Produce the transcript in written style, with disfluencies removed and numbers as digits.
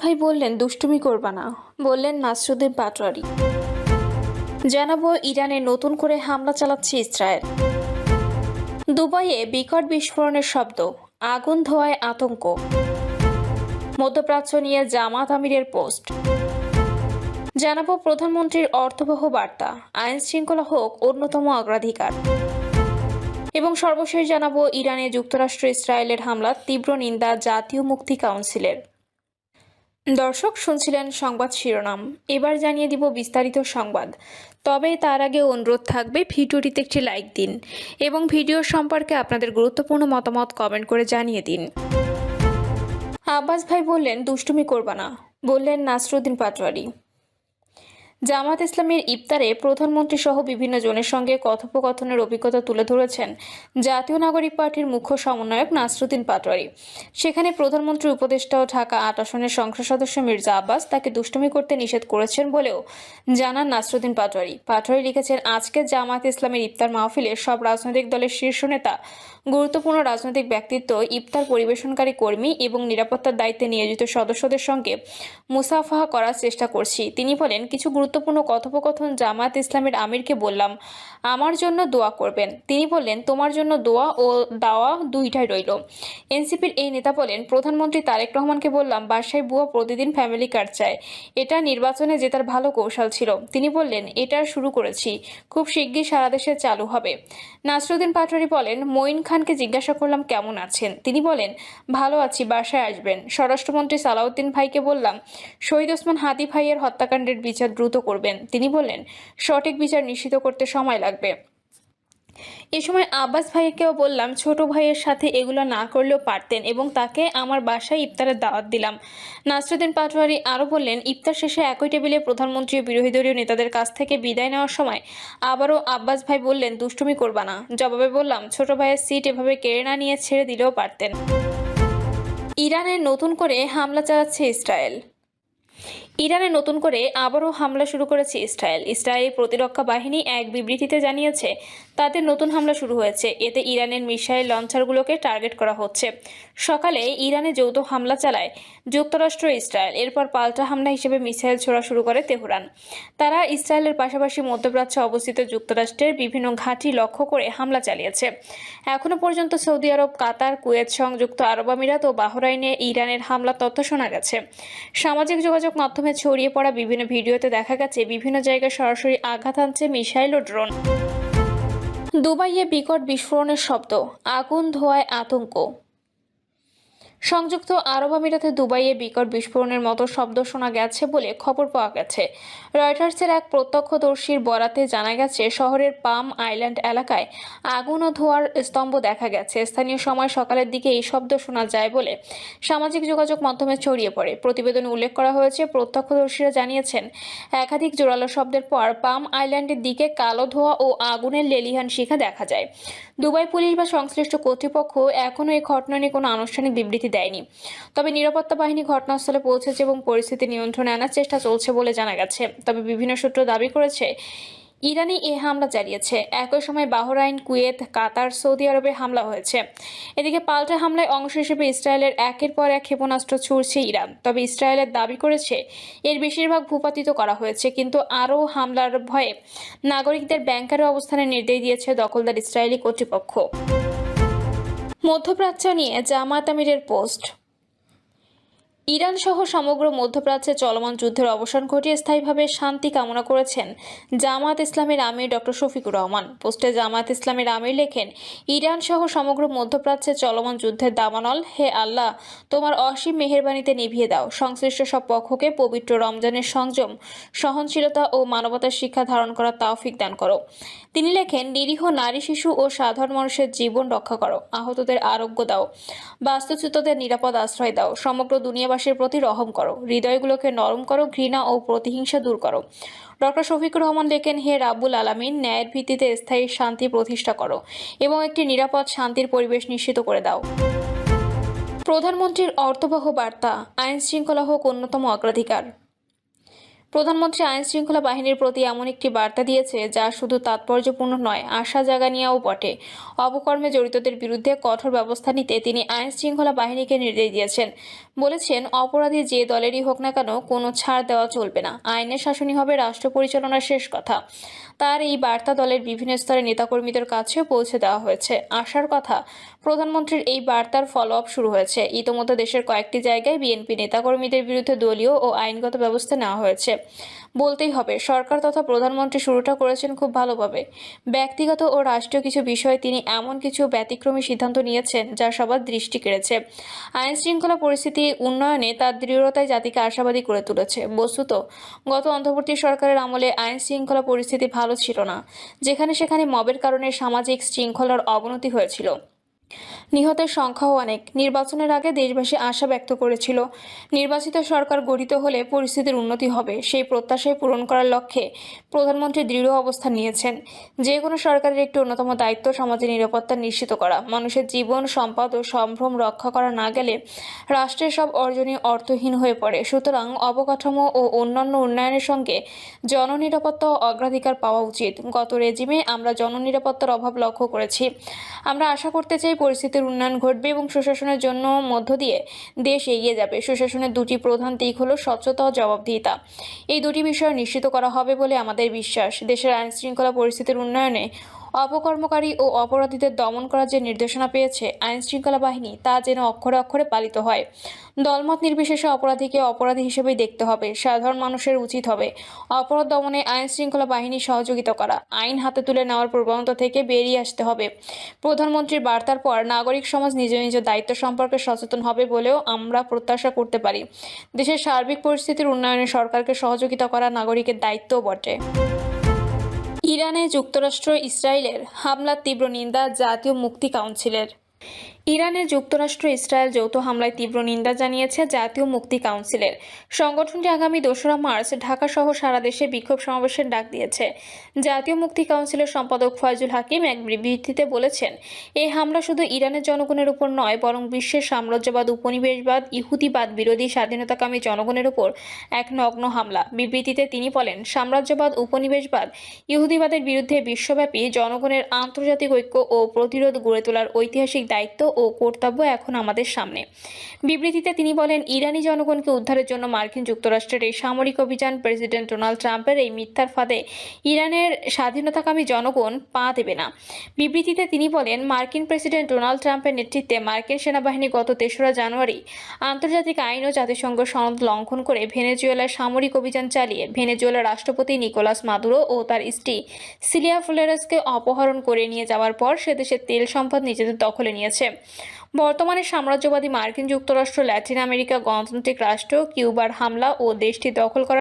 ভাই বললেন দুষ্টুমি করবা না, বললেন নাসরুদ্দিন পাটোয়ারি। জানাবো ইরানে নতুন করে হামলা চালাচ্ছে ইসরায়েল। দুবাইয়ে বিকট বিস্ফোরণের শব্দ, আগুন ধোঁয়ায় আতঙ্ক। মধ্যপ্রাচ্য নিয়ে জামাত আমিরের পোস্ট। জানাবো প্রধানমন্ত্রীর অর্থবহ বার্তা, আইন শৃঙ্খলা হোক অন্যতম অগ্রাধিকার। এবং সর্বশেষ জানাবো ইরানে যুক্তরাষ্ট্র ইসরায়েলের হামলার তীব্র নিন্দা জাতীয় মুক্তি কাউন্সিলের। দর্শক শুনছিলেন সংবাদ শিরোনাম, এবার জানিয়ে দিব বিস্তারিত সংবাদ। তবে তার আগে অনুরোধ থাকবে ভিডিওটিতে একটি লাইক দিন এবং ভিডিও সম্পর্কে আপনাদের গুরুত্বপূর্ণ মতামত কমেন্ট করে জানিয়ে দিন। আব্বাস ভাই বললেন দুষ্টুমি করবা না, বললেন নাসরুদ্দিন পাটোয়ারি। জামাত ইসলামের ইফতারে প্রধানমন্ত্রী সহ বিভিন্ন জনের সঙ্গে কথোপকথনের অভিজ্ঞতা তুলে ধরেছেন জাতীয় নাগরিক পার্টির মুখ্য সমন্বয়ক নাসরুদ্দিন পাটোয়ারি। সেখানে প্রধানমন্ত্রীর উপদেষ্টা ও ঢাকা ৮ আসনের সংসদ সদস্য মির্জা আব্বাস তাকে দুষ্টুমি করতে নিষেধ করেছেন বলেও জানান নাসরুদ্দিন পাটোয়ারি। পাটোয়ারি লিখেছেন, আজকে জামাত ইসলামের ইফতার মাহফিলে সব রাজনৈতিক দলের শীর্ষ নেতা, গুরুত্বপূর্ণ রাজনৈতিক ব্যক্তিত্ব, ইফতার পরিবেশনকারী কর্মী এবং নিরাপত্তার দায়িত্বে নিয়োজিত সদস্যদের সঙ্গে মুসাফাহা করার চেষ্টা করছি। তিনি বলেন, কিছু গুরুত্বপূর্ণ কথোপকথন জামাত ইসলামের আমিরকে বললাম আমার জন্য দোয়া করবেন। তিনি বললেন, তোমার জন্য দোয়া ও দাওয়া দুইটাই রইল। এনসিপির এই নেতা বলেন, প্রধানমন্ত্রী তারেক রহমানকে বললাম বাসায় বুয়া প্রতিদিন ফ্যামিলি কার্ড চায়, এটা নির্বাচনে জেতার ভালো কৌশল ছিল। তিনি বললেন, এটা শুরু করেছি, খুব শিগগির সারা দেশে চালু হবে। নাসরুদ্দিন পাটোয়ারি বলেন, মঈন খানকে জিজ্ঞাসা করলাম কেমন আছেন। তিনি বলেন, ভালো আছি, বাসায় আসবেন। স্বরাষ্ট্রমন্ত্রী সালাউদ্দিন ভাইকে বললাম শহীদ ওসমান হাদি ভাইয়ের হত্যাকাণ্ডের বিচার দ্রুত করবেন। তিনি বললেন, সঠিক বিচার নিশ্চিত করতে সময় লাগবে। এ সময় আব্বাস ভাইকেও বললাম ছোট ভাইয়ের সাথে এগুলো না করলেও পারতেন এবং তাকে আমার বাসায় ইফতারের দাওয়াত দিলাম। নাসরুদ্দিন পাটোয়ারি আরও বললেন, ইফতার শেষে একই টেবিলে প্রধানমন্ত্রী ও বিরোধী দলীয় নেতাদের কাছ থেকে বিদায় নেওয়ার সময় আবারও আব্বাস ভাই বললেন দুষ্টুমি করবা না। জবাবে বললাম ছোট ভাইয়ের সিট এভাবে কেড়ে না নিয়ে ছেড়ে দিলেও পারতেন। ইরানে নতুন করে হামলা চালাচ্ছে ইসরায়েল। ইরানে নতুন করে আবারও হামলা শুরু করেছে ইসরায়েল। ইসরায়েলি প্রতিরক্ষা বাহিনী এক বিবৃতিতে জানিয়েছে তাদের নতুন হামলা শুরু হয়েছে। এতে ইরানের মিসাইল লঞ্চারগুলোকে টার্গেট করা হচ্ছে। সকালে ইরানে যৌথ হামলা চালায় যুক্তরাষ্ট্র ইসরায়েল। এরপর পাল্টা হামলা হিসেবে মিসাইল ছোড়া শুরু করে তেহরান। তারা ইসরায়েলের পাশাপাশি মধ্যপ্রাচ্যে অবস্থিত যুক্তরাষ্ট্রের বিভিন্ন ঘাঁটি লক্ষ্য করে হামলা চালিয়েছে। এখনও পর্যন্ত সৌদি আরব, কাতার, কুয়েত, সংযুক্ত আরব আমিরাত ও বাহরাইনে ইরানের হামলার তথ্য শোনা গেছে। সামাজিক যোগাযোগ মাধ্যমে ছড়িয়ে পড়া বিভিন্ন ভিডিওতে দেখা গেছে বিভিন্ন জায়গায় সরাসরি আঘাত হানছে মিসাইল ও ড্রোন। দুবাইয়ে বিকট বিস্ফোরণের শব্দ, আগুন ধোঁয়ায় আতঙ্ক। সংযুক্ত আরব আমিরাতে দুবাইয়ে বিকট বিস্ফোরণের মতো শব্দ শোনা গেছে বলে খবর পাওয়া গেছে। রয়টার্সের এক প্রত্যক্ষদর্শীর বরাতে জানা গেছে শহরের পাম আইল্যান্ড এলাকায় আগুন ও ধোঁয়ার স্তম্ভ দেখা গেছে। স্থানীয় সময় সকালের দিকে এই শব্দ শোনা যায় বলে সামাজিক যোগাযোগ মাধ্যমে ছড়িয়ে পড়ে। প্রতিবেদনে উল্লেখ করা হয়েছে, প্রত্যক্ষদর্শীরা জানিয়েছেন একাধিক জোরালো শব্দের পর পাম আইল্যান্ডের দিকে কালো ধোঁয়া ও আগুনের লেলিহান শিখা দেখা যায়। দুবাই পুলিশ বা সংশ্লিষ্ট কর্তৃপক্ষ এখনও এই ঘটনা নিয়ে কোনো আনুষ্ঠানিক বিবৃতি দেয়নি। তবে নিরাপত্তা বাহিনী ঘটনাস্থলে পৌঁছেছে এবং পরিস্থিতি নিয়ন্ত্রণে আনার চেষ্টা চলছে বলে জানা গেছে। তবে বিভিন্ন সূত্র দাবি করেছে ইরানই এই হামলা চালিয়েছে। একই সময় বাহরাইন, কুয়েত, কাতার, সৌদি আরবে হামলা হয়েছে। এদিকে পাল্টা হামলায় অংশ হিসেবে ইসরায়েলের একের পর এক ক্ষেপণাস্ত্র ছুড়ছে ইরান। তবে ইসরায়েলের দাবি করেছে এর বেশিরভাগ ভূপাতিত করা হয়েছে, কিন্তু আরও হামলার ভয়ে নাগরিকদের ব্যাংকারে অবস্থানের নির্দেশ দিয়েছে দখলদার ইসরায়েলি কর্তৃপক্ষ। মধ্যপ্রাচ্য নিয়ে জামাত আমিরের পোস্ট। ইরান সহ সমগ্র মধ্যপ্রাচ্যে চলমান যুদ্ধের অবসান ঘটিয়ে স্থায়ীভাবে শান্তি কামনা করেছেন জামাত ইসলামের আমির ডক্টর শফিকুর রহমান। পোস্টে জামাত ইসলামের আমির লেখেন, ইরান সহ সমগ্র মধ্যপ্রাচ্যে চলমান যুদ্ধের দাবানল হে আল্লাহ তোমার অসীম মেহেরবানিতে নিভিয়ে দাও। সংশ্লিষ্ট সব পক্ষকে পবিত্র রমজানের সংযম, সহনশীলতা ও মানবতার শিক্ষা ধারণ করার তৌফিক দান করো। তিনি লেখেন, নিরীহ নারী, শিশু ও সাধারণ মানুষের জীবন রক্ষা করো, আহতদের আরোগ্য দাও, বাস্তুচ্যুতদের নিরাপদ আশ্রয় দাও, সমগ্র দুনিয়াবাসীর প্রতি রহম করো, হৃদয়গুলোকে নরম করো, ঘৃণা ও প্রতিহিংসা দূর করো। ডক্টর শফিকুর রহমান লেখেন, হে রাব্বুল আলামিন, ন্যায়ের ভিত্তিতে স্থায়ী শান্তি প্রতিষ্ঠা করো এবং একটি নিরাপদ শান্তির পরিবেশ নিশ্চিত করে দাও। প্রধানমন্ত্রীর অর্থবহ বার্তা, আইন শৃঙ্খলা হোক অন্যতম অগ্রাধিকার। প্রধানমন্ত্রী আইন শৃঙ্খলা বাহিনীর প্রতি এমন একটি বার্তা দিয়েছে যা শুধু তাৎপর্যপূর্ণ নয়, আশা জাগানিয়াও বটে। অপকর্মে জড়িতদের বিরুদ্ধে কঠোর ব্যবস্থা নিতে তিনি আইন শৃঙ্খলা বাহিনীকে নির্দেশ দিয়েছেন। বলেছেন, অপরাধী যে দলেরই হোক না কেন কোনো ছাড় দেওয়া চলবে না, আইনের শাসনই হবে রাষ্ট্র পরিচালনার শেষ কথা। তার এই বার্তা দলের বিভিন্ন স্তরে নেতাকর্মীদের কাছে পৌঁছে দেওয়া হয়েছে। আশার কথা, প্রধানমন্ত্রীর এই বার্তার ফলো আপ শুরু হয়েছে। ইতোমধ্যে দেশের কয়েকটি জায়গায় বিএনপি নেতাকর্মীদের বিরুদ্ধে দলীয় ও আইনগত ব্যবস্থা নেওয়া হয়েছে। বলতেই হবে, সরকার তথা প্রধানমন্ত্রী শুরুটা করেছেন খুব ভালোভাবে। ব্যক্তিগত ও রাষ্ট্রীয় কিছু বিষয়ে তিনি এমন কিছু ব্যতিক্রমী সিদ্ধান্ত নিয়েছেন যা সবার দৃষ্টি কেড়েছে। আইন শৃঙ্খলা পরিস্থিতি উন্নয়নে তার দৃঢ়তায় জাতিকে আশাবাদী করে তুলেছে। বস্তুত গত অন্তর্বর্তী সরকারের আমলে আইন শৃঙ্খলা পরিস্থিতি ভালো ছিল না। যেখানে সেখানে মবের কারণে সামাজিক শৃঙ্খলার অবনতি হয়েছিল, নিহতের সংখ্যাও অনেক। নির্বাচনের আগে দেশবাসী আশা ব্যক্ত করেছিল, নির্বাচিত সরকার গঠিত হলে পরিস্থিতির উন্নতি হবে। সেই প্রত্যাশায় পূরণ করার লক্ষ্যে প্রধানমন্ত্রী দৃঢ় অবস্থান নিয়েছেন। যে কোনো সরকারের একটি অন্যতম দায়িত্ব সমাজের নিরাপত্তা নিশ্চিত করা। মানুষের জীবন, সম্পদ ও সম্ভ্রম রক্ষা করা না গেলে রাষ্ট্রের সব অর্জনই অর্থহীন হয়ে পড়ে। সুতরাং অবকাঠামো ও অন্যান্য উন্নয়নের সঙ্গে জননিরাপত্তা অগ্রাধিকার পাওয়া উচিত। গত রেজিমে আমরা জননিরাপত্তার অভাব লক্ষ্য করেছি। আমরা আশা করতে চাই পরিস্থিতির উন্নয়ন ঘটবে এবং সুশাসনের জন্য মধ্য দিয়ে দেশ এগিয়ে যাবে। সুশাসনের দুটি প্রধান দিক হলো স্বচ্ছতা ও জবাবদিহিতা। এই দুটি বিষয় নিশ্চিত করা হবে বলে আমাদের বিশ্বাস। দেশের আইন শৃঙ্খলা পরিস্থিতির উন্নয়নে অপকর্মকারী ও অপরাধীদের দমন করার যে নির্দেশনা পেয়েছে আইন শৃঙ্খলা বাহিনী, তা যেন অক্ষরে অক্ষরে পালিত হয়। দলমত নির্বিশেষে অপরাধীকে অপরাধী হিসেবেই দেখতে হবে। সাধারণ মানুষের উচিত হবে অপরাধ দমনে আইন শৃঙ্খলা বাহিনী সহযোগিতা করা। আইন হাতে তুলে নেওয়ার প্রবণতা থেকে বেরিয়ে আসতে হবে। প্রধানমন্ত্রীর বার্তার পর নাগরিক সমাজ নিজ নিজ দায়িত্ব সম্পর্কে সচেতন হবে বলেও আমরা প্রত্যাশা করতে পারি। দেশের সার্বিক পরিস্থিতির উন্নয়নে সরকারকে সহযোগিতা করা নাগরিকের দায়িত্বও বটে। ইরানে যুক্তরাষ্ট্র ইসরায়েলের হামলার তীব্র নিন্দা জাতীয় মুক্তি কাউন্সিলের। ইরানে যুক্তরাষ্ট্র ইসরায়েল যৌথ হামলায় তীব্র নিন্দা জানিয়েছে জাতীয় মুক্তি কাউন্সিলের। সংগঠনটি আগামী 2রা মার্চ ঢাকা সহ সারা দেশে বিক্ষোভ সমাবেশের ডাক দিয়েছে। জাতীয় মুক্তি কাউন্সিলের সম্পাদক ফয়জুল হাকিম এক বিবৃতিতে বলেছেন, এই হামলা শুধু ইরানের জনগণের উপর নয়, বরং বিশ্বের সাম্রাজ্যবাদ, উপনিবেশবাদ, ইহুদিবাদ বিরোধী স্বাধীনতাকামী জনগণের উপর এক নগ্ন হামলা। বিবৃতিতে তিনি বলেন, সাম্রাজ্যবাদ, উপনিবেশবাদ, ইহুদিবাদের বিরুদ্ধে বিশ্বব্যাপী জনগণের আন্তর্জাতিক ঐক্য ও প্রতিরোধ গড়ে তোলার ঐতিহাসিক দায়িত্ব ও কর্তব্য এখন আমাদের সামনে। বিবৃতিতে তিনি বলেন, ইরানি জনগণকে উদ্ধারের জন্য মার্কিন যুক্তরাষ্ট্রের এই সামরিক অভিযান প্রেসিডেন্ট ডোনাল্ড ট্রাম্পের এই মিথ্যার ফাঁদে ইরানের স্বাধীনতাকামী জনগণ পা দেবে না। বিবৃতিতে তিনি বলেন, মার্কিন প্রেসিডেন্ট ডোনাল্ড ট্রাম্পের নেতৃত্বে মার্কিন সেনাবাহিনী গত 3রা জানুয়ারি আন্তর্জাতিক আইন ও জাতিসংঘ সনদ লঙ্ঘন করে ভেনেজুয়েলায় সামরিক অভিযান চালিয়ে ভেনেজুয়েলার রাষ্ট্রপতি নিকোলাস মাদুরো ও তার স্ত্রী সিলিয়া ফ্লোরেসকে অপহরণ করে নিয়ে যাওয়ার পর সে দেশের তেল সম্পদ নিজেদের দখলে নিয়েছে। বর্তমানে সাম্রাজ্যবাদী মার্কিন যুক্তরাষ্ট্র, ল্যাটিন আমেরিকা, গণতান্ত্রিক রাষ্ট্র কিউবার হামলা ও দেশটি দখল করা